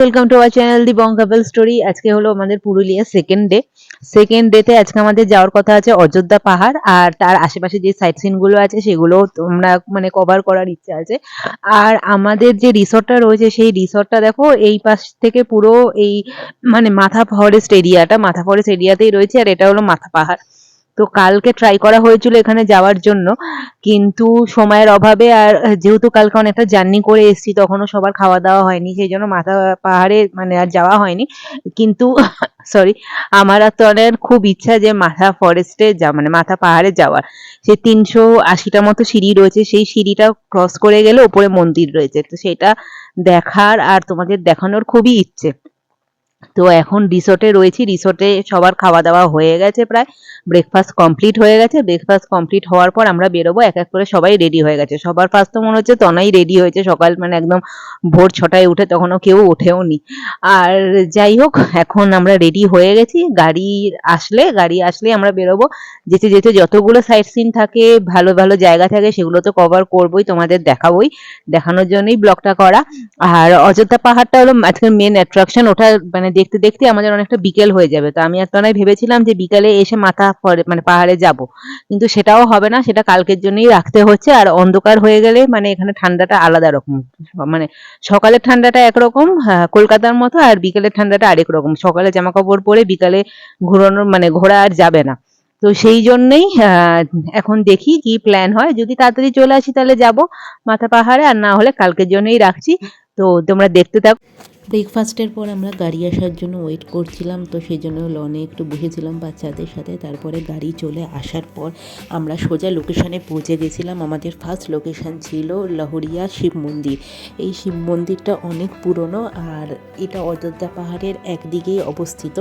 Welcome to our channel the Bong couple story. আজকে হলো আমাদের পুরুলিয়া সেকেন্ড ডেতে আজকে আমাদের যাওয়ার কথা আছে অযোধ্যা পাহাড়, আর তার আশেপাশে যে সাইট সিন গুলো আছে সেগুলো তোমরা মানে কভার করার ইচ্ছা আছে। আর আমাদের যে রিসর্টটা রয়েছে সেই রিসর্টটা দেখো এই পাশ থেকে পুরো এই মানে মাথা ফরেস্ট এরিয়াতেই রয়েছে, আর এটা হলো মাথা পাহাড়। তো কালকে ট্রাই করা হয়েছিল এখানে যাওয়ার জন্য, কিন্তু সময়ের অভাবে আর যেহেতু কালকে অনেকটা জার্নি করে এসেছি তখনও সবার খাওয়া দাওয়া হয়নি, সেই জন্য মাথা পাহাড়ে মানে আর যাওয়া হয়নি। কিন্তু সরি, আমার আর তো অনেক খুব ইচ্ছা যে মাথা ফরেস্টে মানে মাথা পাহাড়ে যাওয়ার। সেই 380টা মতো সিঁড়ি রয়েছে, সেই সিঁড়িটা ক্রস করে গেলে ওপরে মন্দির রয়েছে, তো সেটা দেখার আর তোমাদের দেখানোর খুবই ইচ্ছে। তো এখন রিসোর্টে রয়েছি, রিসোর্টে সবার খাওয়া দাওয়া হয়ে গেছে, প্রায় ব্রেকফাস্ট কমপ্লিট হয়ে গেছে। ব্রেকফাস্ট কমপ্লিট হওয়ার পর আমরা বেরোবো, এক এক করে সবাই রেডি হয়ে গেছে। সবার ফার্স্ট তো মনে হচ্ছে তনাই রেডি হয়েছে সকাল মানে একদম ভোর 6টায় উঠে, তখনও কেউ ওঠেও নি। আর যাই হোক, এখন আমরা রেডি হয়ে গেছি, গাড়ি আসলে আমরা বেরোবো। যেতে যেতে যতগুলো সাইট সিন থাকে, ভালো ভালো জায়গা থাকে, সেগুলো তো কভার করবোই, তোমাদের দেখাবোই, দেখানোর জন্যই ব্লগটা করা। আর অযোধ্যা পাহাড়টা হলো আজকের মেন অ্যাট্রাকশন। ওটা মানে দেখতে দেখতে আমাদের অনেকটা বিকেল হয়ে যাবে। তো আমি একটা নয় ভেবেছিলাম যে বিকালে এসে মানে পাহাড়ে যাব, কিন্তু সেটাও হবে না, সেটা কালকের জন্যই রাখতে হচ্ছে। আর অন্ধকার হয়ে গেলে মানে এখানে ঠান্ডাটা আলাদা রকম, মানে সকালের ঠান্ডাটা একরকম কলকাতার মতো, আর বিকেলের ঠান্ডাটা আরেক রকম। সকালে জামা কাপড় পরে বিকালে মানে ঘোরা আর যাবে না। তো সেই জন্যই এখন দেখি কি প্ল্যান হয়, যদি তাড়াতাড়ি চলে আসি তাহলে যাব মাথা পাহাড়ে, আর না হলে কালকের জন্যই রাখছি। তো তোমরা দেখতে থাকো। ব্রেকফাস্টের পর আমরা গাড়ি আসার জন্য ওয়েট করছিলাম, তো সেই জন্য লনে একটু বসেছিলাম বাচ্চাদের সাথে। তারপরে গাড়ি চলে আসার পর আমরা সোজা লোকেশানে পৌঁছে গেছিলাম। আমাদের ফার্স্ট লোকেশান ছিল লহরিয়া শিব মন্দির। এই শিব মন্দিরটা অনেক পুরনো, আর এটা অযোধ্যা পাহাড়ের একদিকেই অবস্থিত।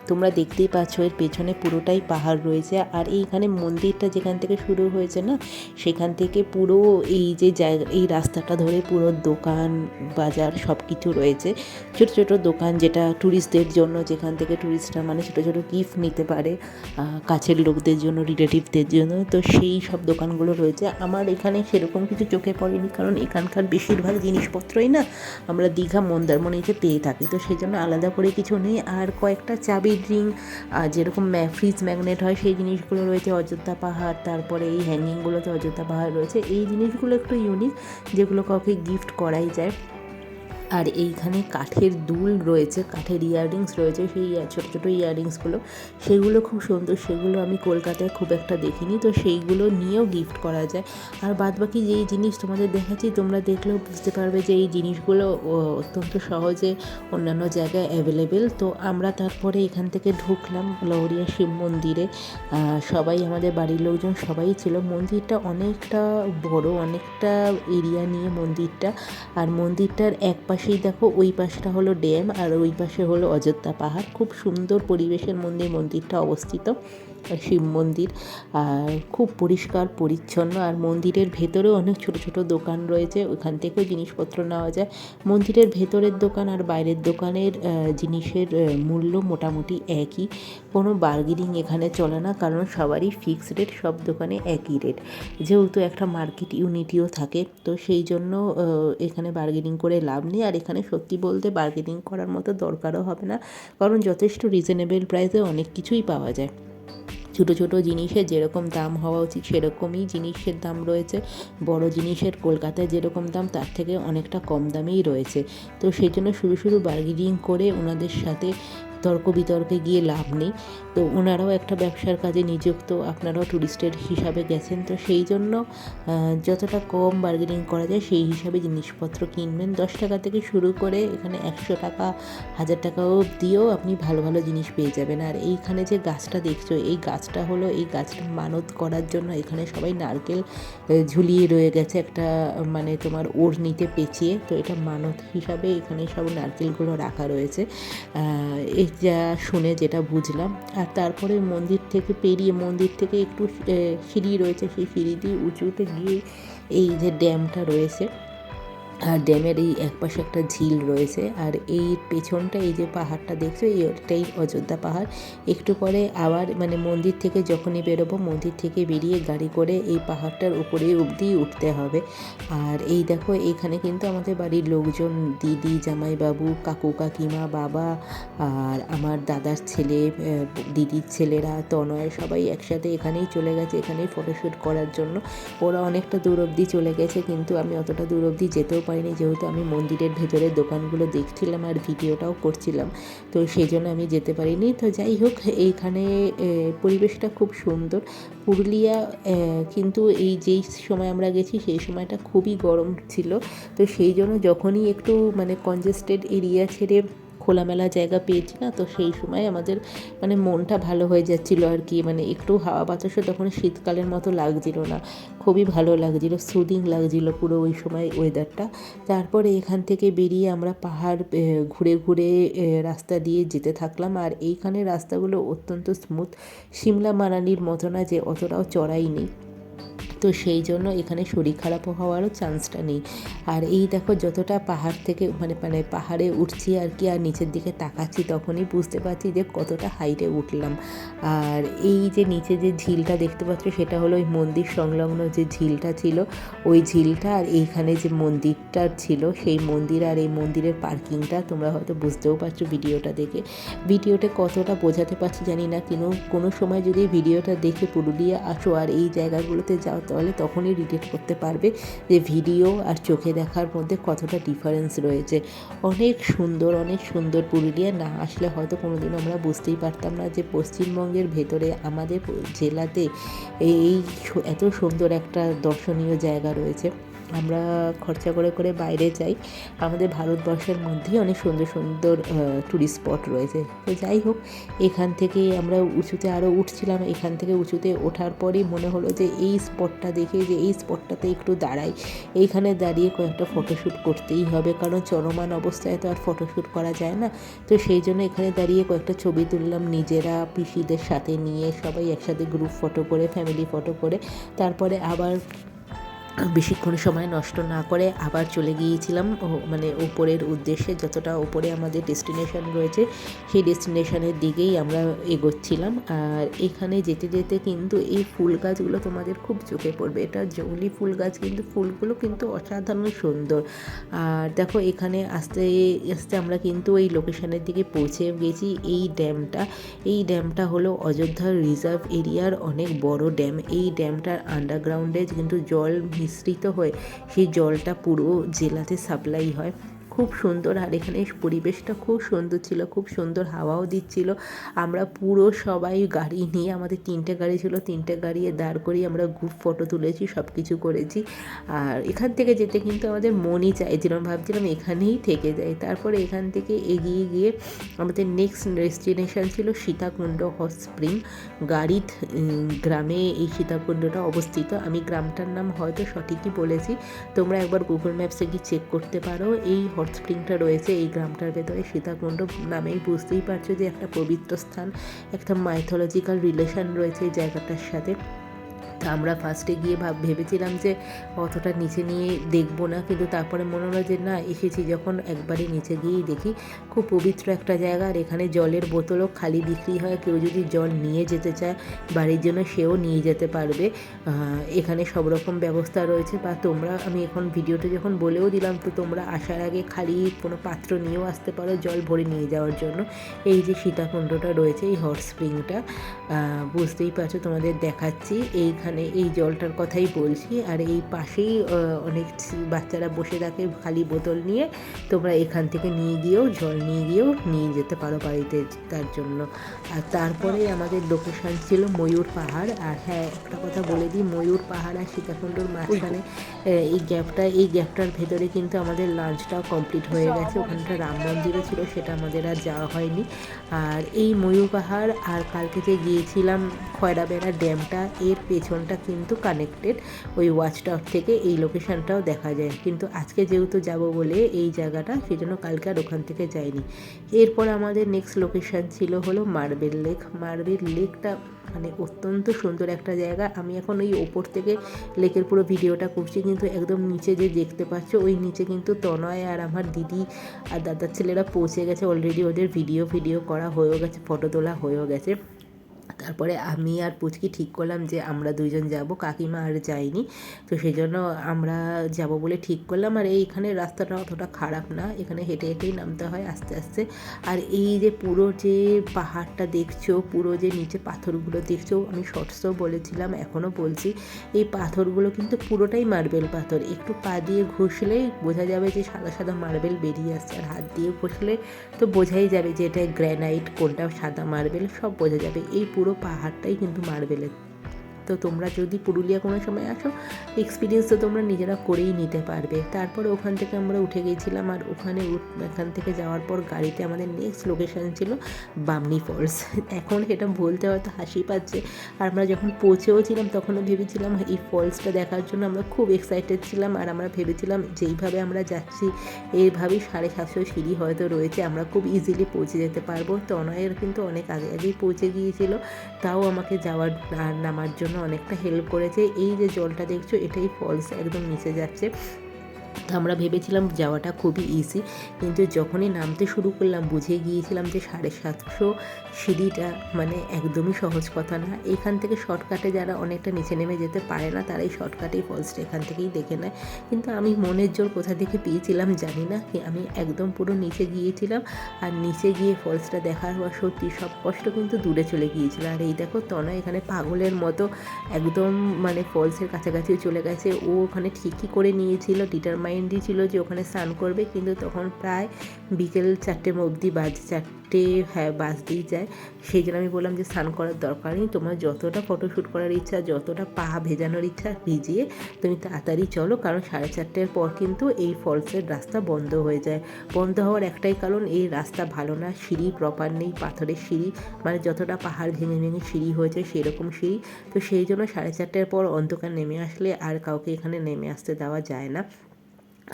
তোমরা দেখতেই পাচ্ছ এর পেছনে পুরোটাই পাহাড় রয়েছে। আর এইখানে মন্দিরটা যেখান থেকে শুরু হয়েছে না, সেখান থেকে পুরো এই যে জায়গা, এই রাস্তাটা ধরে পুরো দোকান বাজার সব কিছু রয়েছে। ছোট ছোট দোকান, যেটা ট্যুরিস্টদের জন্য, যেখান থেকে ট্যুরিস্টরা মানে ছোটো ছোটো গিফট নিতে পারে কাছের লোকদের জন্য, রিলেটিভদের জন্য। তো সেই সব দোকানগুলো রয়েছে। আমার এখানে সেরকম কিছু চোখে পড়েনি, কারণ এখানকার বেশিরভাগ জিনিসপত্রই না আমরা দীঘা মন্দারমণিতে পেয়ে থাকি, তো সেই জন্য আলাদা করে কিছু নেই। আর কয়েকটা চাবি রিং, যেরকম ফ্রিজ ম্যাগনেট হয়, সেই জিনিসগুলো রয়েছে অযোধ্যা পাহাড়। তারপরে এই হ্যাঙ্গিংগুলোতে অযোধ্যা পাহাড় রয়েছে। এই জিনিসগুলো একটু ইউনিক, যেগুলো কাউকে গিফট করাই যায়। আর এইখানে কাঠের দুল রয়েছে, কাঠের ইয়াররিংস রয়েছে, সেই ছোটো ছোটো ইয়াররিংসগুলো, সেগুলো খুব সুন্দর। সেগুলো আমি কলকাতায় খুব একটা দেখিনি, তো সেইগুলো নিয়েও গিফট করা যায়। আর বাদবাকি যেই জিনিস তোমাদের দেখাচ্ছি, তোমরা দেখলেও বুঝতে পারবে যে এই জিনিসগুলো অত্যন্ত সহজে অন্যান্য জায়গায় অ্যাভেলেবেল। তো আমরা তারপরে এখান থেকে ঢুকলাম লহরিয়া শিব মন্দিরে। সবাই, আমাদের বাড়ির লোকজন সবাই ছিল। মন্দিরটা অনেকটা বড়, অনেকটা এরিয়া নিয়ে মন্দিরটা। আর মন্দিরটার এক পাশেই দেখো, ওই পাশটা হলো ড্যাম, আর ওই পাশে হলো অযোধ্যা পাহাড়। খুব সুন্দর পরিবেশের মধ্যে মন্দিরটা অবস্থিত, শিব মন্দির। আর খুব পরিষ্কার পরিচ্ছন্ন। আর মন্দিরের ভেতরেও অনেক ছোট ছোট দোকান রয়েছে, ওখান থেকেও জিনিসপত্র নেওয়া যায়। মন্দিরের ভেতরের দোকান আর বাইরের দোকানের জিনিসের মূল্য মোটামুটি একই, কোনো বার্গেনিং এখানে চলে না, কারণ সবারই ফিক্সড রেট, সব দোকানে একই রেট। যেহেতু একটা মার্কেট ইউনিটিও থাকে, তো সেই জন্য এখানে বার্গেনিং করে লাভ নেই। আর এখানে সত্যি বলতে বার্গেনিং করার মতো দরকারও হবে না, কারণ যথেষ্ট রিজনেবল প্রাইসে অনেক কিছুই পাওয়া যায়। ছোটো ছোটো জিনিসের যেরকম দাম হওয়া উচিত সেরকমই জিনিসের দাম রয়েছে। বড় জিনিসের কলকাতায় যেরকম দাম, তার থেকে অনেকটা কম দামেই রয়েছে। তো সেই জন্য শুধু শুধু বার্গেনিং করে ওনাদের সাথে তর্ক বিতর্কে গিয়ে লাভ নেই। তো ওনারাও একটা ব্যবসার কাজে নিযুক্ত, আপনারাও ট্যুরিস্টের হিসাবে গেছেন, তো সেই জন্য যতটা কম বার্গেনিং করা যায় সেই হিসাবে জিনিসপত্র কিনবেন। 10 টাকা থেকে শুরু করে এখানে 100 টাকা, 1000 টাকা অবধিও আপনি ভালো ভালো জিনিস পেয়ে যাবেন। আর এইখানে যে গাছটা দেখছো, এই গাছটা হলো, এই গাছটা মানত করার জন্য এখানে সবাই নারকেল ঝুলিয়ে রয়ে গেছে একটা, মানে তোমার ওড়নিতে পেঁচিয়ে। তো এটা মানত হিসাবে এখানে সব নারকেলগুলো রাখা রয়েছে, যা শুনে যেটা বুঝলাম। আর তারপরে মন্দির থেকে পেরিয়ে, মন্দির থেকে একটু সিঁড়ি রয়েছে, সেই সিঁড়ি দিয়ে উঁচুতে গিয়ে এই যে ড্যামটা রয়েছে, আর ড্যামের এই একপাশে একটা ঝিল রয়েছে। আর এই পেছনটা এই যে পাহাড়টা দেখছো এইটাই অযোধ্যা পাহাড়। একটু পরে আবার মানে মন্দির থেকে যখনই বেরোবো, মন্দির থেকে বেরিয়ে গাড়ি করে এই পাহাড়টার উপরে অবধি উঠতে হবে। আর এই দেখো এখানে কিন্তু আমাদের বাড়ির লোকজন, দিদি, জামাইবাবু, কাকু কাকিমা, বাবা আর আমার দাদার ছেলে, দিদির ছেলেরা, তনয়, সবাই একসাথে এখানেই চলে গেছে এখানেই ফটোশ্যুট করার জন্য। ওরা অনেকটা দূর অবধি চলে গেছে, কিন্তু আমি অতটা দূর অবধি যেতেও পারিনি, যেহেতু আমি মন্দিরের ভেতরের দোকানগুলো দেখছিলাম আর ভিডিওটাও করছিলাম, তো সেই জন্য আমি যেতে পারিনি। তো যাই হোক, এইখানে পরিবেশটা খুব সুন্দর। পুরুলিয়া কিন্তু এই যেই সময় আমরা গেছি সেই সময়টা খুবই গরম ছিল, তো সেই জন্য যখনই একটু মানে কনজেস্টেড এরিয়া ছেড়ে খোলামেলা জায়গা পেয়েছি না, তো সেই সময় আমাদের মানে মনটা ভালো হয়ে যাচ্ছিলো আর কি। মানে একটু হাওয়া বাতাসও তখন শীতকালের মতো লাগছিল না, খুবই ভালো লাগছিলো, সুদিং লাগছিলো পুরো ওই সময় ওয়েদারটা। তারপরে এখান থেকে বেরিয়ে আমরা পাহাড় ঘুরে ঘুরে রাস্তা দিয়ে যেতে থাকলাম। আর এইখানে রাস্তাগুলো অত্যন্ত স্মুথ, সিমলা মানালির মতো না যে অতটাও চড়াই নেই, তো সেই জন্য এখানে শরীর খারাপ হওয়ারও চান্সটা নেই। আর এই দেখো যতটা পাহাড় থেকে মানে পাহাড়ে উঠছি আর কি, আর নিচের দিকে তাকাচ্ছি, তখনই বুঝতে পারছি যে কতটা হাইটে উঠলাম। আর এই যে নিচে যে ঝিলটা দেখতে পাচ্ছ সেটা হলো ওই মন্দির সংলগ্ন যে ঝিলটা ছিল, ওই ঝিলটা। আর এইখানে যে মন্দিরটা ছিল সেই মন্দির আর এই মন্দিরের পার্কিংটা তোমরা হয়তো বুঝতেও পারছো ভিডিওটা দেখে। ভিডিওতে কতটা বোঝাতে পারছি জানি না, কিন্তু কোনো সময় যদি ভিডিওটা দেখে পুরুলিয়া আসো আর এই জায়গাগুলোতে যাও, তাহলে তখনই রিলেট করতে পারবে যে ভিডিও আর চোখে দেখার মধ্যে কতটা ডিফারেন্স রয়েছে। অনেক সুন্দর, অনেক সুন্দর পুরুলিয়া। না আসলে হয়তো কোনোদিন আমরা বুঝতেই পারতাম না যে পশ্চিমবঙ্গের ভেতরে আমাদের জেলাতে এই এত সুন্দর একটা দর্শনীয় জায়গা রয়েছে। আমরা খরচা করে করে বাইরে যাই, আমাদের ভারতবর্ষের মধ্যেই অনেক সুন্দর সুন্দর টুরিস্ট স্পট রয়েছে। তো যাই হোক, এখান থেকে আমরা উঁচুতে আরও উঠছিলাম। এখান থেকে উঁচুতে ওঠার পরেই মনে হলো যে এই স্পটটা দেখে যে এই স্পটটাতে একটু দাঁড়াই, এইখানে দাঁড়িয়ে কয়েকটা ফটোশ্যুট করতেই হবে, কারণ চলমান অবস্থায় তো আর ফটোশ্যুট করা যায় না। তো সেই জন্য এখানে দাঁড়িয়ে কয়েকটা ছবি তুললাম নিজেরা, পিসিদের সাথে নিয়ে, সবাই একসাথে গ্রুপ ফটো করে, ফ্যামিলি ফটো করে। তারপরে আবার বেশিক্ষণ সময় নষ্ট না করে আবার চলে গিয়েছিলাম মানে উপরের উদ্দেশ্যে, যতটা উপরে আমাদের ডেস্টিনেশন রয়েছে সেই ডেস্টিনেশনের দিকেই আমরা এগোচ্ছিলাম। আর এখানে যেতে যেতে কিন্তু এই ফুল গাছগুলো তোমাদের খুব চোখে পড়বে। এটা জংলি ফুল গাছ, কিন্তু ফুলগুলো কিন্তু অসাধারণ সুন্দর। আর দেখো এখানে আস্তে আস্তে আমরা কিন্তু এই লোকেশনের দিকে পৌঁছে গেছি। এই ড্যামটা হলো অযোধ্যার রিজার্ভ এরিয়ার অনেক বড় ড্যাম। এই ড্যামটার আন্ডারগ্রাউন্ডে কিন্তু জল মিশ্রিত হয়ে সেই জলটা পুরো জেলাতে সাপ্লাই হয়। খুব সুন্দর। আর এখানে পরিবেশটা খুব সুন্দর ছিল, খুব সুন্দর হাওয়াও দিচ্ছিল। আমরা পুরো সবাই গাড়ি নিয়ে, আমাদের 3টে গাড়ি ছিল, 3টে গাড়ি দাঁড় করিয়ে আমরা গ্রুপ ফটো তুলেছি, সব কিছু করেছি। আর এখান থেকে যেতে কিন্তু আমাদের মনই চাইছিলাম, ভাবছিলাম এখানেই থেকে যাই। তারপরে এখান থেকে এগিয়ে গিয়ে আমাদের নেক্সট ডেস্টিনেশন ছিল সীতাকুণ্ড হট স্প্রিং। গাড়িত গ্রামে এই সীতাকুণ্ডটা অবস্থিত। আমি গ্রামটার নাম হয়তো সঠিকই বলেছি, তোমরা একবার গুগল ম্যাপসে গিয়ে চেক করতে পারো। এই হট স্প্রিংটা রয়েছে এই গ্রামটার ভেতরে। সীতাকুণ্ড নামেই বুঝতেই পারছো যে একটা পবিত্র স্থান, একটা মাইথোলজিক্যাল রিলেশন রয়েছে এই জায়গাটার সাথে। তা আমরা ফার্স্টে গিয়ে ভেবেছিলাম যে অতটা নিচে নিয়ে দেখবো না, কিন্তু তারপরে মনে হলো যে না, এসেছি যখন একবারই নিচে গিয়েই দেখি। খুব পবিত্র একটা জায়গা। আর এখানে জলের বোতলও খালি বিক্রি হয়, কেউ যদি জল নিয়ে যেতে চায় বাড়ির জন্য সেও নিয়ে যেতে পারবে। এখানে সব রকম ব্যবস্থা রয়েছে। বা তোমরা, আমি এখন ভিডিওতে যখন বলেও দিলাম, তো তোমরা আসার আগে খালি কোনো পাত্র নিয়েও আসতে পারো জল ভরে নিয়ে যাওয়ার জন্য। এই যে সীতাকুণ্ডটা রয়েছে, এই হট স্প্রিংটা বুঝতেই পারছো, তোমাদের দেখাচ্ছি। এইখানে এই জলটার কথাই বলছি। আর এই পাশেই অনেক বাচ্চারা বসে থাকে খালি বোতল নিয়ে, তোমরা এখান থেকে জল নিয়ে যেতে পারো বাড়িতে তার জন্য। আর তারপরে আমাদের লোকেশান ছিল ময়ূর পাহাড়। আর হ্যাঁ, একটা কথা বলে দিই, ময়ূর পাহাড় আর সীতাকুণ্ডর মাঝখানে এই গ্যাপটার ভেতরে কিন্তু আমাদের লাঞ্চটাও কমপ্লিট হয়ে গেছে। ওখানটা রাম মন্দিরও ছিল, সেটা আমাদের আর যাওয়া হয়নি। আর এই ময়ূর পাহাড় আর কালকে যে গিয়েছিলাম খয়রাবেড়া ড্যামটা, এর পেছনে দুজনটা কিন্তু কানেক্টেড। ওই ওয়াচ টাওয়ার থেকে এই লোকেশানটাও দেখা যায়, কিন্তু আজকে যেহেতু যাব বলে এই জায়গাটা, সেই জন্য কালকে আর ওখান থেকে যাইনি। এরপর আমাদের নেক্সট লোকেশান ছিল হলো মার্বেল লেক। মার্বেল লেকটা মানে অত্যন্ত সুন্দর একটা জায়গা। আমি এখন ওই ওপর থেকে লেকের পুরো ভিডিওটা করছি, কিন্তু একদম নিচে যে দেখতে পাচ্ছ ওই নিচে কিন্তু তনয় আর আমার দিদি আর দাদার ছেলেরা পৌঁছে গেছে অলরেডি। ওদের ভিডিও করা হয়েও গেছে, ফটো তোলা হয়েও গেছে। তারপরে আমি আর পুচকি ঠিক করলাম যে আমরা দুইজন যাব, কাকিমা আর যায়নি, তো সেই জন্য আমরা যাব বলে ঠিক করলাম। আর এইখানে রাস্তাটা অতটা খারাপ না, এখানে হেঁটে হেঁটেই নামতে হয় আস্তে আস্তে। আর এই যে পুরো যে পাহাড়টা দেখছো, পুরো যে নিচে পাথরগুলো দেখছো, আমি শর্টসও বলেছিলাম, এখনও বলছি, এই পাথরগুলো কিন্তু পুরোটাই মার্বেল পাথর। একটু পা দিয়ে ঘষলেই বোঝা যাবে যে সাদা সাদা মার্বেল বেরিয়ে আসছে, আর হাত দিয়ে ঘষলে তো বোঝাই যাবে যে এটা গ্র্যানাইট, কোনটা সাদা মার্বেল, সব বোঝা যাবে। এই পুরো পাহাড়টাই কিন্তু মার্বেলের। তো তোমরা যদি পুরুলিয়া কোনো সময় আসো, এক্সপিরিয়েন্স তো তোমরা নিজেরা করেই নিতে পারবে। তারপরে ওখান থেকে আমরা উঠে গিয়েছিলাম, আর এখান থেকে যাওয়ার পর গাড়িতে আমাদের নেক্সট লোকেশান ছিল বামনি ফলস। এখন এটা বলতে হয়তো হাসি পাচ্ছে, আর আমরা যখন পৌঁছেও ছিলাম তখনও ভেবেছিলাম এই ফলসটা দেখার জন্য আমরা খুব এক্সাইটেড ছিলাম। আর আমরা ভেবেছিলাম যেইভাবে আমরা যাচ্ছি এইভাবেই 750 সিঁড়ি হয়তো রয়েছে, আমরা খুব ইজিলি পৌঁছে যেতে পারবো। তনয়ের কিন্তু অনেক আগেই পৌঁছে গিয়েছিল, তাও আমাকে যাওয়ার আর নামার জন্য অনেকটা হেল্প করেছে। এই যে জলটা দেখছো এটাই ফলস, একদম নিচে যাচ্ছে। তো আমরা ভেবেছিলাম যাওয়াটা খুবই ইজি, কিন্তু যখনই নামতে শুরু করলাম বুঝে গিয়েছিলাম যে 750 সিঁড়িটা মানে একদমই সহজ কথা না। এখান থেকে শর্টকাটে যারা অনেকটা নিচে নেমে যেতে পারে না, তারা এই শর্টকাটেই ফলসটা এখান থেকেই দেখে নেয়। কিন্তু আমি মনের জোর কোথা থেকে পেয়েছিলাম জানি না, আমি একদম পুরো নিচে গিয়েছিলাম, আর নিচে গিয়ে ফলসটা দেখার পর সত্যি সব কষ্ট কিন্তু দূরে চলে গিয়েছিল। আর এই দেখো তনয় এখানে পাগলের মতো একদম মানে ফলসের কাছাকাছি চলে গেছে। ও ওখানে ঠিকই করে নিয়েছিল, ডিটারমাইন্ডই ছিল যে ওখানে স্নান করবে, কিন্তু তখন প্রায় বিকেল 4টে অবধি বাজে, 4টে হ্যাঁ বাজতেই যায়। সেই জন্য আমি বললাম যে স্নান করার দরকার নেই, তোমার যতটা ফটোশ্যুট করার ইচ্ছা, যতটা পা ভেজানোর ইচ্ছা ভিজিয়ে তুমি তাড়াতাড়ি চলো, কারণ 4:30-এর পর কিন্তু এই ফলসের রাস্তা বন্ধ হয়ে যায়। বন্ধ হওয়ার একটাই কারণ, এই রাস্তা ভালো না, সিঁড়ি প্রপার নেই, পাথরের সিঁড়ি, মানে যতটা পাহাড় ভেঙে ভেঙে সিঁড়ি হয়েছে সেরকম সিঁড়ি। তো সেই জন্য 4:30-এর পর অন্ধকার নেমে আসলে আর কাউকে এখানে নেমে আসতে দেওয়া যায় না।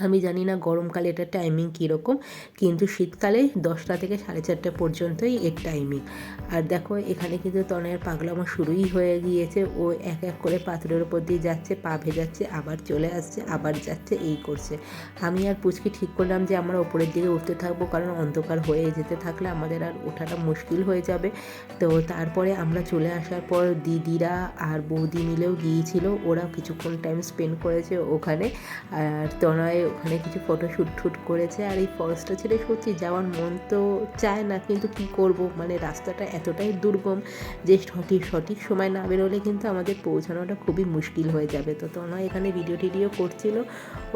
আমি জানি না গরমকালে এটার টাইমিং কীরকম, কিন্তু শীতকালে 10টা থেকে 4:30 পর্যন্তই এর টাইমিং। আর দেখো এখানে কিন্তু তনয়ের পাগলামো শুরুই হয়ে গিয়েছে, ও এক এক করে পাথরের উপর দিয়ে যাচ্ছে, পা ভেজাচ্ছে, আবার চলে আসছে, আবার যাচ্ছে, এই করছে। আমি আর পুচকি ঠিক করলাম যে আমরা ওপরের দিকে উঠতে থাকবো, কারণ অন্ধকার হয়ে যেতে থাকলে আমাদের আর ওঠাটা মুশকিল হয়ে যাবে। তো তারপরে আমরা চলে আসার পর দিদিরা আর বৌদি মিলেও গিয়েছিল, ওরাও কিছুক্ষণ টাইম স্পেন্ড করেছে ওখানে। আর তনয় ওখানে কিছু ফটোশ্যুট করেছে। আর এই ফলসটা ছেড়ে সত্যি যাওয়ার মন তো চায় না, কিন্তু কি করব, মানে রাস্তাটা এতটাই দুর্গম যে সঠিক সময় না বেরোলে কিন্তু আমাদের পৌঁছানোটা খুবই মুশকিল হয়ে যাবে। তো তনয় এখানে ভিডিও করছিল,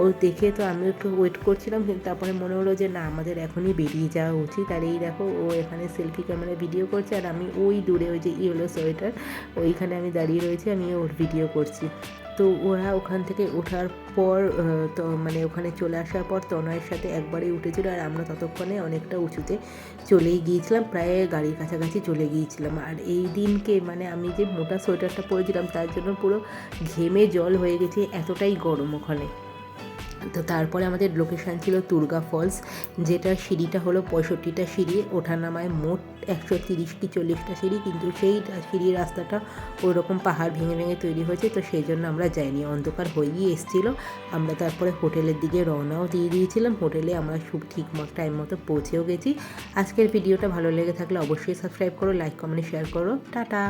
ও দেখে তো আমি একটু ওয়েট করছিলাম, কিন্তু তারপরে মনে হলো যে না আমাদের এখনই বেরিয়ে যাওয়া উচিত। আর এই দেখো ও এখানে সেলফি ক্যামেরা ভিডিও করছে, আর আমি ওই দূরে ওই যে ইয়েলো সোয়েটার ওইখানে আমি দাঁড়িয়ে রয়েছি, আমি ওর ভিডিও করছি। তো ওরা ওখান থেকে ওঠার পর তো মানে ওখানে চলে আসার পর তনয়ের সাথে একবারেই উঠেছিল, আর আমরা ততক্ষণে অনেকটা উঁচুতে চলেই গিয়েছিলাম, প্রায় গাড়ির কাছাকাছি চলে গিয়েছিলাম। আর এই দিনকে মানে আমি যে মোটা সোয়েটারটা পরেছিলাম তার জন্য পুরো ঘেমে জল হয়ে গেছে, এতটাই গরম ওখানে। তো তারপরে আমাদের লোকেশান ছিল তুর্গা ফলস, যেটার সিঁড়িটা হলো 65টা সিঁড়ি, ওঠানামায় মোট 130 কি 40টা সিঁড়ি, কিন্তু সেই সিঁড়ির রাস্তাটা ওইরকম পাহাড় ভেঙে ভেঙে তৈরি হয়েছে, তো সেই জন্য আমরা যাইনি, অন্ধকার হয়েই এসেছিলো। আমরা তারপরে হোটেলের দিকে রওনাও দিয়ে দিয়েছিলাম, হোটেলে আমরা খুব ঠিক টাইম মতো পৌঁছেও গেছি। আজকের ভিডিওটা ভালো লেগে থাকলে অবশ্যই সাবস্ক্রাইব করো, লাইক কমেন্ট শেয়ার করো, টাটা।